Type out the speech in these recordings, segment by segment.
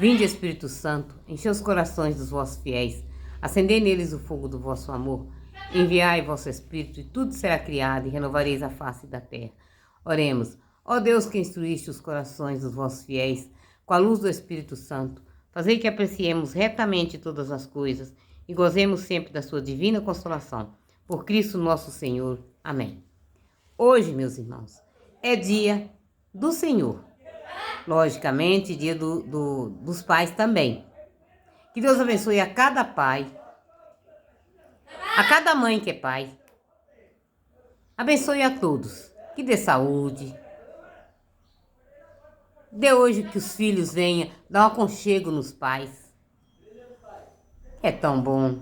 Vinde, Espírito Santo, enchei os corações dos vossos fiéis, acendei neles o fogo do vosso amor. Enviai vosso Espírito, e tudo será criado, e renovareis a face da terra. Oremos. Ó Deus, que instruíste os corações dos vossos fiéis, com a luz do Espírito Santo, fazei que apreciemos retamente todas as coisas, e gozemos sempre da sua divina consolação. Por Cristo nosso Senhor. Amém. Hoje, meus irmãos, é dia do Senhor. Logicamente, dia dos pais também. Que Deus abençoe a cada pai, a cada mãe que é pai. Abençoe a todos. Que dê saúde. Dê hoje que os filhos venham dar um aconchego nos pais. É tão bom.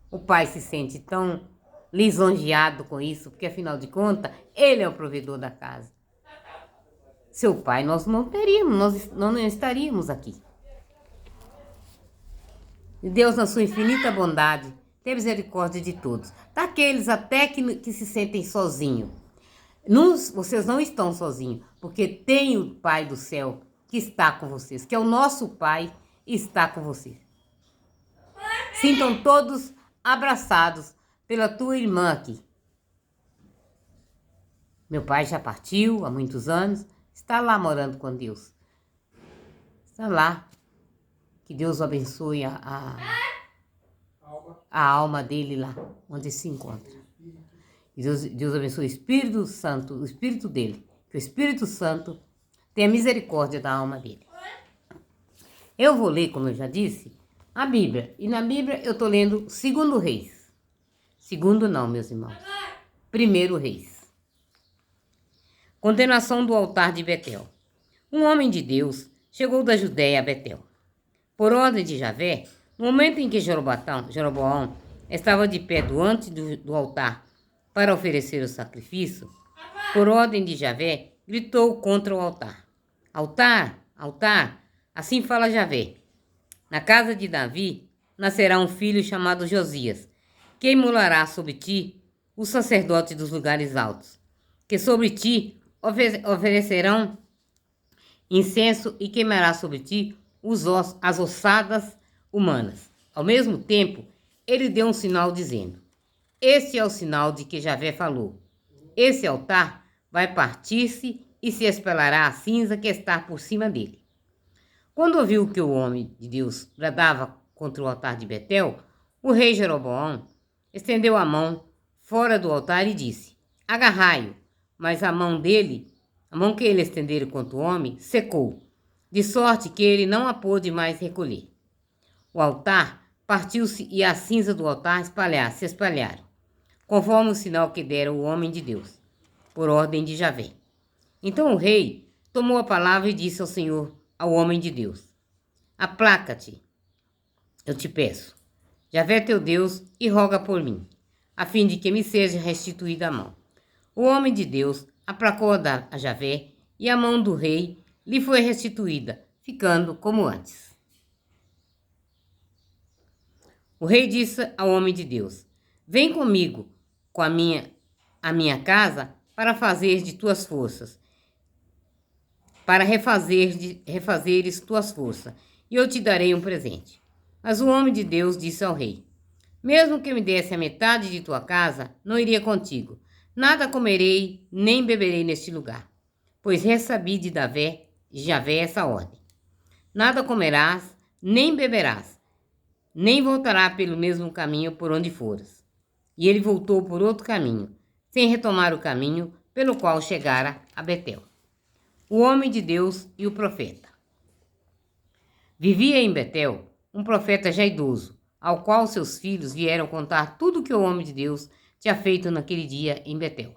O pai se sente tão lisonjeado com isso, porque afinal de contas, ele é o provedor da casa. Seu pai, nós não teríamos, nós não estaríamos aqui. E Deus, na sua infinita bondade, tem misericórdia de todos. Daqueles até que se sentem sozinhos. Vocês não estão sozinhos, porque tem o Pai do céu que está com vocês, que é o nosso Pai e está com vocês. Sintam todos abraçados pela tua irmã aqui. Meu pai já partiu há muitos anos, está lá morando com Deus. Está lá. Que Deus abençoe a alma dele lá, onde se encontra. E Deus abençoe o Espírito Santo, o Espírito dele. Que o Espírito Santo tenha misericórdia da alma dele. Eu vou ler, como eu já disse, a Bíblia. E na Bíblia eu estou lendo 2 Reis. Segundo não, meus irmãos. 1 Reis. Continuação do altar de Betel. Um homem de Deus chegou da Judéia a Betel. Por ordem de Javé, no momento em que Jeroboão estava de pé diante do altar para oferecer o sacrifício, por ordem de Javé, gritou contra o altar. Altar, altar, assim fala Javé. Na casa de Davi nascerá um filho chamado Josias, que imolará sobre ti os sacerdotes dos lugares altos, que sobre ti oferecerão incenso e queimará sobre ti as ossadas humanas. Ao mesmo tempo, ele deu um sinal dizendo: este é o sinal de que Javé falou. Esse altar vai partir-se e se espalhará a cinza que está por cima dele. Quando ouviu que o homem de Deus bradava contra o altar de Betel, o rei Jeroboão estendeu a mão fora do altar e disse: agarrai-o. Mas a mão que ele estendera contra o homem, secou, de sorte que ele não a pôde mais recolher. O altar partiu-se e a cinza do altar se espalharam, conforme o sinal que dera o homem de Deus, por ordem de Javé. Então o rei tomou a palavra e disse ao homem de Deus: aplaca-te, eu te peço, Javé teu Deus, e roga por mim, a fim de que me seja restituída a mão. O homem de Deus aplacou a Javé, e a mão do rei lhe foi restituída, ficando como antes. O rei disse ao homem de Deus: vem comigo com a minha casa para fazer de tuas forças, para refazeres tuas forças, e eu te darei um presente. Mas o homem de Deus disse ao rei: mesmo que me desse a metade de tua casa, não iria contigo. Nada comerei, nem beberei neste lugar, pois recebi de Javé essa ordem. Nada comerás, nem beberás, nem voltará pelo mesmo caminho por onde fores. E ele voltou por outro caminho, sem retomar o caminho pelo qual chegara a Betel. O homem de Deus e o profeta. Vivia em Betel um profeta já idoso, ao qual seus filhos vieram contar tudo o que o homem de Deus tinha feito naquele dia em Betel.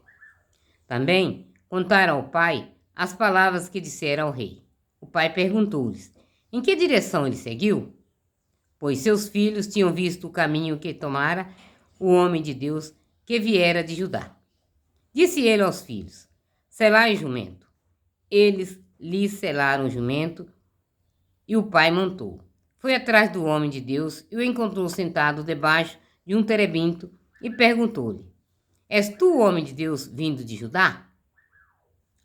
Também contaram ao pai as palavras que dissera ao rei. O pai perguntou-lhes: em que direção ele seguiu? Pois seus filhos tinham visto o caminho que tomara o homem de Deus que viera de Judá. Disse ele aos filhos: selai o jumento. Eles lhe selaram o jumento e o pai montou. Foi atrás do homem de Deus e o encontrou sentado debaixo de um terebinto e perguntou-lhe: és tu o homem de Deus vindo de Judá?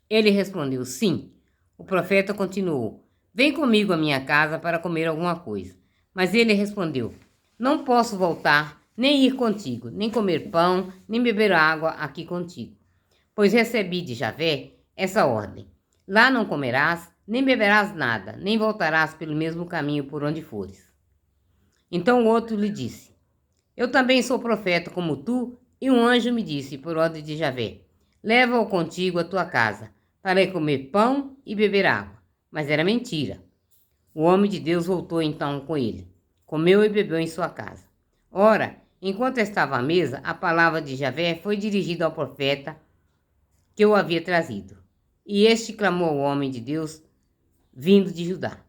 Ele respondeu: sim. O profeta continuou: vem comigo à minha casa para comer alguma coisa. Mas ele respondeu, não posso voltar, nem ir contigo, nem comer pão, nem beber água aqui contigo. Pois recebi de Javé essa ordem, lá não comerás, nem beberás nada, nem voltarás pelo mesmo caminho por onde fores. Então o outro lhe disse, eu também sou profeta como tu, e um anjo me disse, por ordem de Javé, leva-o contigo à tua casa, para comer pão e beber água. Mas era mentira. O homem de Deus voltou então com ele, comeu e bebeu em sua casa. Ora, enquanto estava à mesa, a palavra de Javé foi dirigida ao profeta que o havia trazido. E este clamou ao homem de Deus, vindo de Judá.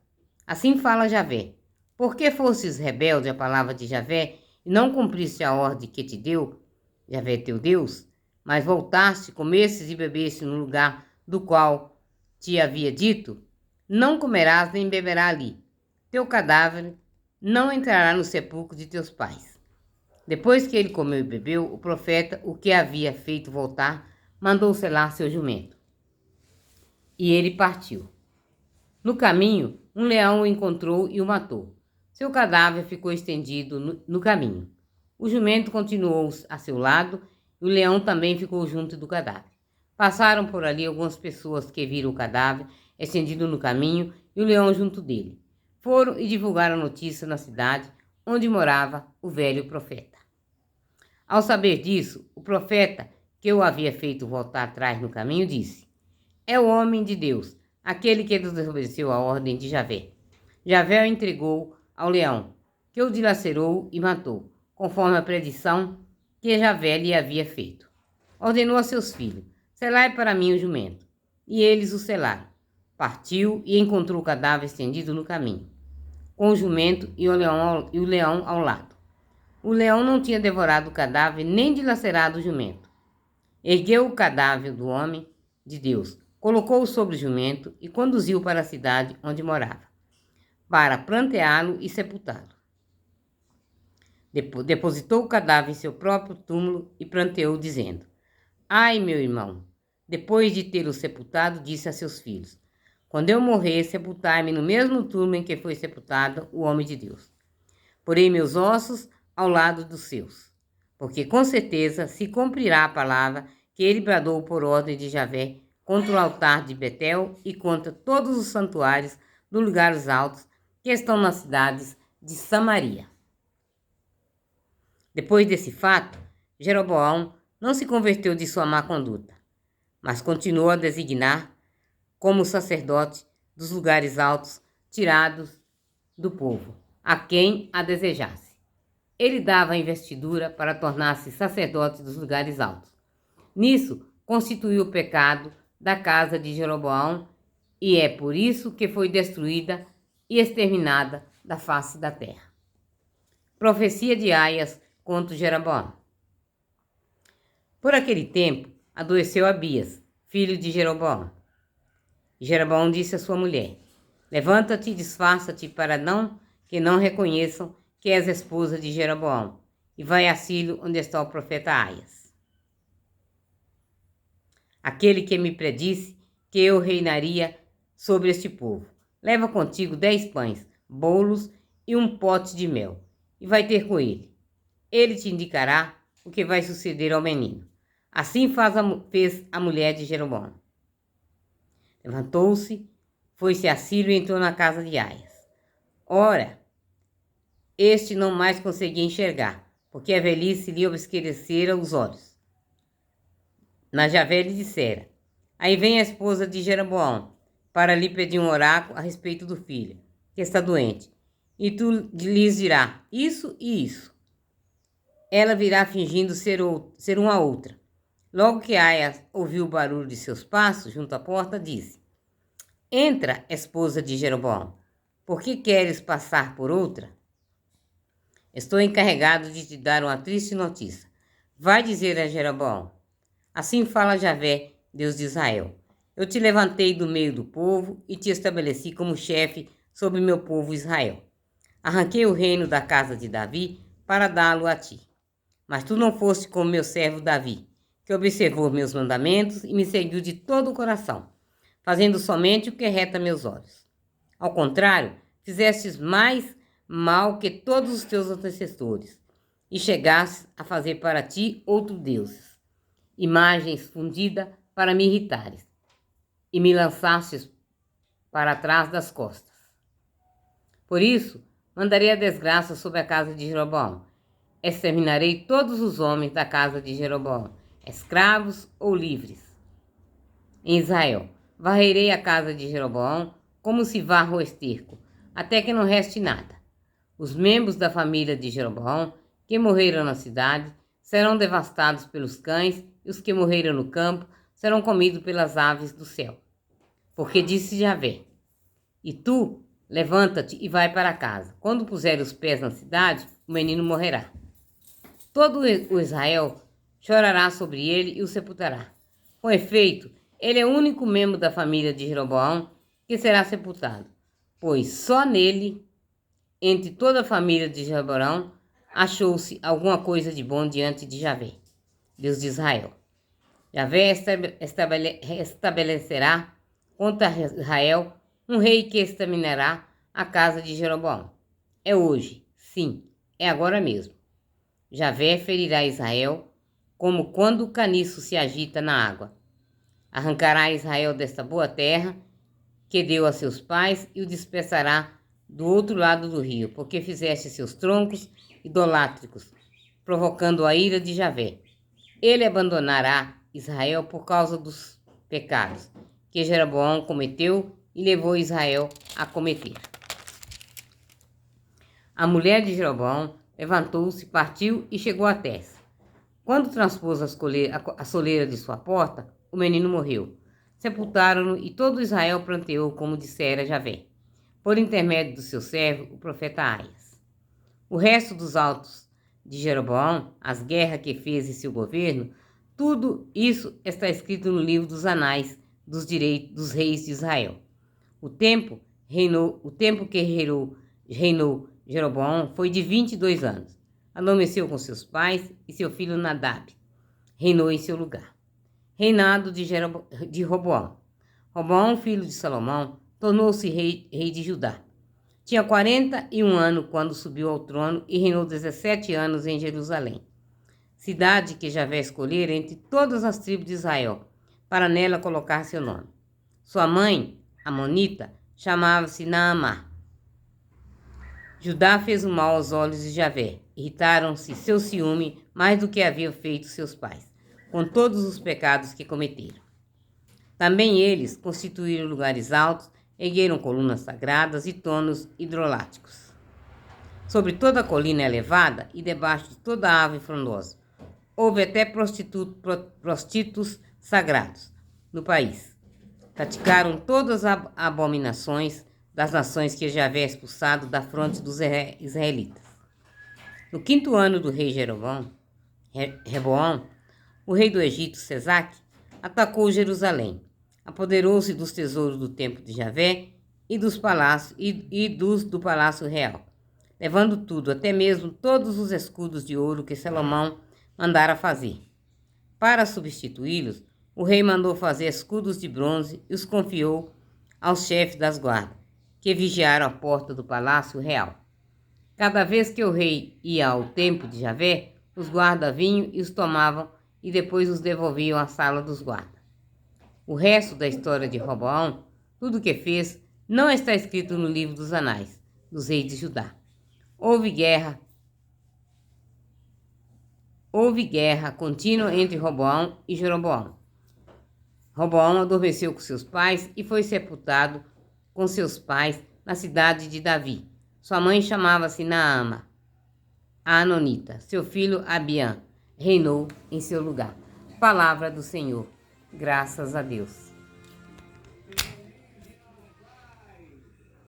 Assim fala Javé, por que fostes rebelde à palavra de Javé, e não cumpriste a ordem que te deu, Javé teu Deus, mas voltaste, comestes e bebeste no lugar do qual te havia dito, não comerás nem beberás ali. Teu cadáver não entrará no sepulcro de teus pais. Depois que ele comeu e bebeu, o profeta, o que havia feito voltar, mandou selar seu jumento. E ele partiu. No caminho, um leão o encontrou e o matou. Seu cadáver ficou estendido no caminho. O jumento continuou a seu lado e o leão também ficou junto do cadáver. Passaram por ali algumas pessoas que viram o cadáver estendido no caminho e o leão junto dele. Foram e divulgaram a notícia na cidade onde morava o velho profeta. Ao saber disso, o profeta que o havia feito voltar atrás no caminho disse, é o homem de Deus, aquele que desobedeceu a ordem de Javé. Javé o entregou ao leão, que o dilacerou e matou, conforme a predição que Javé lhe havia feito. Ordenou a seus filhos, selai para mim o jumento. E eles o selaram. Partiu e encontrou o cadáver estendido no caminho, com o jumento e o leão ao lado. O leão não tinha devorado o cadáver nem dilacerado o jumento. Ergueu o cadáver do homem de Deus, colocou-o sobre o jumento e conduziu para a cidade onde morava, para pranteá-lo e sepultá-lo. Depositou o cadáver em seu próprio túmulo e pranteou, dizendo, ai, meu irmão, depois de tê-lo sepultado, disse a seus filhos, quando eu morrer, sepultai-me no mesmo túmulo em que foi sepultado o homem de Deus. Porei meus ossos ao lado dos seus, porque com certeza se cumprirá a palavra que ele bradou por ordem de Javé contra o altar de Betel e contra todos os santuários dos lugares altos que estão nas cidades de Samaria. Depois desse fato, Jeroboão não se converteu de sua má conduta, mas continuou a designar como sacerdote dos lugares altos tirados do povo, a quem a desejasse. Ele dava a investidura para tornar-se sacerdote dos lugares altos. Nisso, constituiu o pecado da casa de Jeroboão, e é por isso que foi destruída e exterminada da face da terra. Profecia de Aias contra Jeroboão. Por aquele tempo, adoeceu Abias, filho de Jeroboão. Jeroboão disse à sua mulher, levanta-te e disfarça-te para que não reconheçam que és esposa de Jeroboão, e vai a Silo, onde está o profeta Aias. Aquele que me predisse que eu reinaria sobre este povo. Leva contigo 10 pães, bolos e um pote de mel, e vai ter com ele. Ele te indicará o que vai suceder ao menino. Assim fez a mulher de Jeroboão. Levantou-se, foi-se a Silo e entrou na casa de Aias. Ora, este não mais conseguia enxergar, porque a velhice lhe obscurecera os olhos. Mas Javé lhe dissera, aí vem a esposa de Jeroboão, para lhe pedir um oráculo a respeito do filho, que está doente, e tu lhes dirás isso e isso. Ela virá fingindo ser uma outra. Logo que Aias ouviu o barulho de seus passos junto à porta, disse, entra, esposa de Jeroboão, por que queres passar por outra? Estou encarregado de te dar uma triste notícia. Vai dizer a Jeroboão, assim fala Javé, Deus de Israel. Eu te levantei do meio do povo e te estabeleci como chefe sobre meu povo Israel. Arranquei o reino da casa de Davi para dá-lo a ti. Mas tu não foste como meu servo Davi, que observou meus mandamentos e me seguiu de todo o coração, fazendo somente o que reta meus olhos. Ao contrário, fizestes mais mal que todos os teus antecessores, e chegastes a fazer para ti outros deuses, imagens fundidas para me irritares, e me lançastes para trás das costas. Por isso, mandarei a desgraça sobre a casa de Jeroboão. Exterminarei todos os homens da casa de Jeroboão, escravos ou livres. Em Israel, varrerei a casa de Jeroboão como se varra o esterco, até que não reste nada. Os membros da família de Jeroboão, que morreram na cidade, serão devastados pelos cães, e os que morreram no campo serão comidos pelas aves do céu. Porque disse Javé: e tu, levanta-te e vai para casa. Quando puser os pés na cidade, o menino morrerá. Todo o Israel chorará sobre ele e o sepultará. Com efeito, ele é o único membro da família de Jeroboão que será sepultado, pois só nele, entre toda a família de Jeroboão, achou-se alguma coisa de bom diante de Javé, Deus de Israel. Javé estabelecerá contra Israel um rei que exterminará a casa de Jeroboão. É hoje, sim, é agora mesmo. Javé ferirá Israel como quando o caniço se agita na água. Arrancará Israel desta boa terra que deu a seus pais e o dispersará do outro lado do rio, porque fizeste seus troncos idolátricos, provocando a ira de Javé. Ele abandonará Israel por causa dos pecados que Jeroboão cometeu e levou Israel a cometer. A mulher de Jeroboão levantou-se, partiu e chegou a Tés. Quando transpôs a soleira de sua porta, o menino morreu. Sepultaram-no e todo Israel pranteou, como dissera Javé, por intermédio do seu servo, o profeta Aias. O resto dos autos de Jeroboão, as guerras que fez em seu governo, tudo isso está escrito no livro dos anais dos direitos dos reis de Israel. O tempo que reinou Jeroboão foi de 22 anos. Adormeceu com seus pais e seu filho Nadab reinou em seu lugar. Reinado de Roboão. Roboão, filho de Salomão, tornou-se rei de Judá. Tinha 41 anos quando subiu ao trono e reinou 17 anos em Jerusalém, cidade que Javé escolhera entre todas as tribos de Israel, para nela colocar seu nome. Sua mãe, Amonita, chamava-se Naamá. Judá fez o mal aos olhos de Javé. Irritaram-se seu ciúme mais do que haviam feito seus pais, com todos os pecados que cometeram. Também eles constituíram lugares altos, ergueram colunas sagradas e tronos hidroláticos. Sobre toda a colina elevada e debaixo de toda a árvore frondosa, houve até prostitutos sagrados no país. Praticaram todas as abominações das nações que já havia expulsado da fronte dos israelitas. No 5º ano do rei Reboão, o rei do Egito, Sesaque, atacou Jerusalém, apoderou-se dos tesouros do templo de Javé e dos palácios do palácio real, levando tudo, até mesmo todos os escudos de ouro que Salomão mandara fazer. Para substituí-los, o rei mandou fazer escudos de bronze e os confiou aos chefes das guardas, que vigiaram a porta do palácio real. Cada vez que o rei ia ao templo de Javé, os guardas vinham e os tomavam e depois os devolviam à sala dos guardas. O resto da história de Roboão, tudo o que fez, não está escrito no livro dos anais dos reis de Judá. Houve guerra contínua entre Roboão e Jeroboão. Roboão adormeceu com seus pais e foi sepultado com seus pais na cidade de Davi. Sua mãe chamava-se Naama, a Anonita. Seu filho Abiã reinou em seu lugar. Palavra do Senhor. Graças a Deus.